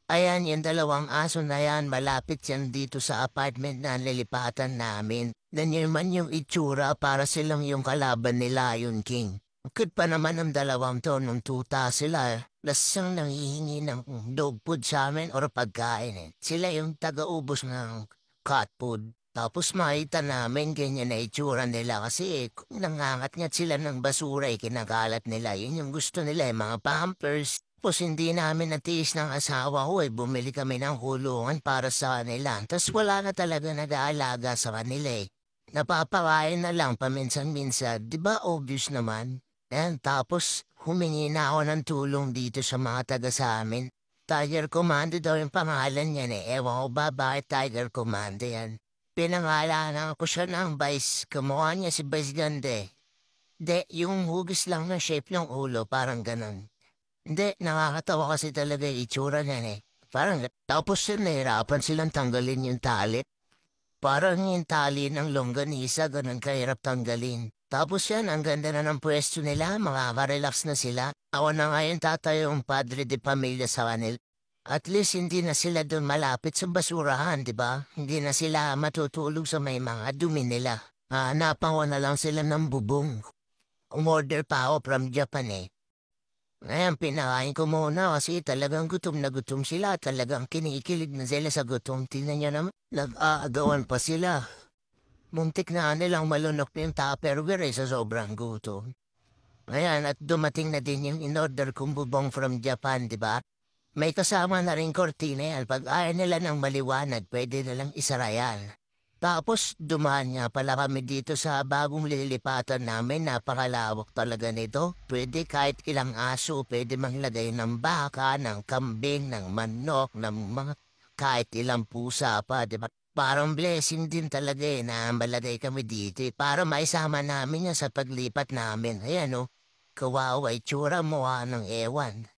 Ayan, yung dalawang aso na yan, malapit yan dito sa apartment na nilipatan namin. Ganyan man yung itsura para silang yung kalaban ni Lion King. Bakit pa naman ang dalawang to nung tuta sila? Lasang nanghihingi ng dog food sa amin or pagkain eh. Sila yung taga-ubos ng cat food. Tapos makita namin ganyan na itsura nila kasi kung nangangat-ngat sila ng basura kinakalat nila. Yun yung gusto nila mga pampers. Tapos hindi namin natiis ng asawa ko bumili kami ng kulungan para sa kanila. Tapos wala na talaga nag-aalaga sa kanila eh. Napapakain na lang paminsan-minsan, di ba obvious naman? Tapos humingi na ako ng tulong dito sa mga taga sa amin. Tiger Commando daw yung pangalan niyan eh. Ewan ko ba bakit Tiger Commando yan? Pinangalanan ko siya ng Vice. Kamukha niya si Vice Ganda eh. Hindi, yung hugis lang na shape ng ulo, parang ganon. Hindi, nakakatawa kasi talaga yung itsura niyan eh. Parang, tapos nahirapan silang tanggalin yung tali. Parang yung tali ng longganisa, ganun kahirap tanggalin. Tapos yan, ang ganda na ng pwesto nila, makaka-relax na sila. Ako na ngayon tatayong padre de pamilya sa kanil. At least hindi na sila doon malapit sa basurahan, di ba? Hindi na sila matutulog sa may mga dumi nila. Hanapan ko na lang sila ng bubong. Umorder pa ako from Japan eh. Ngayon, pinakain ko muna kasi talagang gutom na gutom sila. Talagang kinikilig na sila sa gutom. Tingnan niyo naman, nag-aagawan pa sila. Muntik na nilang malunok yung Tupperware sa sobrang gutom. Ayan, at dumating na din yung in-order kong bubong from Japan, di ba? May kasama na rin kortina yan. Pag ayaw nila ng maliwanag, pwede nilang isara yan. Tapos dumaan nga pala kami dito sa bagong lilipatan namin. Napakalawak talaga nito. Pwede kahit ilang aso, pwede manglagay ng baka, ng kambing, ng manok, ng mga kahit ilang pusa pa, di ba? Parang blessing din talaga na malagay kami dito para maisama namin yan sa paglipat namin. Ayan kawawa itsura mo ng ewan.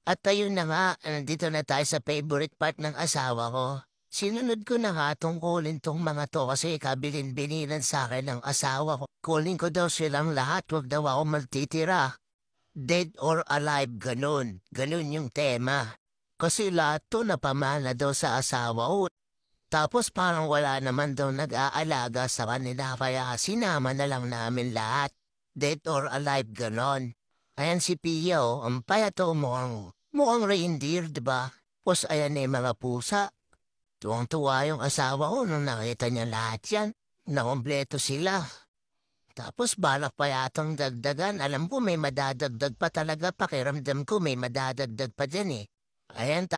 At ayun na nga, nandito na tayo sa favorite part ng asawa ko. Sinunod ko na nga tungkulin tong mga to kasi kabilin-binilan sa akin ng asawa ko. Kunin ko daw silang lahat, wag daw ako magtitira. Dead or alive, ganun. Ganun yung tema. Kasi lahat to napamana daw sa asawa ko. Tapos parang wala naman daw nag-aalaga sa kanila kaya sinama na lang namin lahat. Dead or alive, ganon. Ayan si Pio, ang payato mukhang reindeer, diba? Tapos ayan mga pusa. Tuwang-tuwa yung asawa ko nung nakita niya lahat yan. Nakompleto sila. Tapos balak pa yatang dagdagan. Alam ko may madadagdag pa talaga. Pakiramdam ko may madadagdag pa dyan eh. Ayan,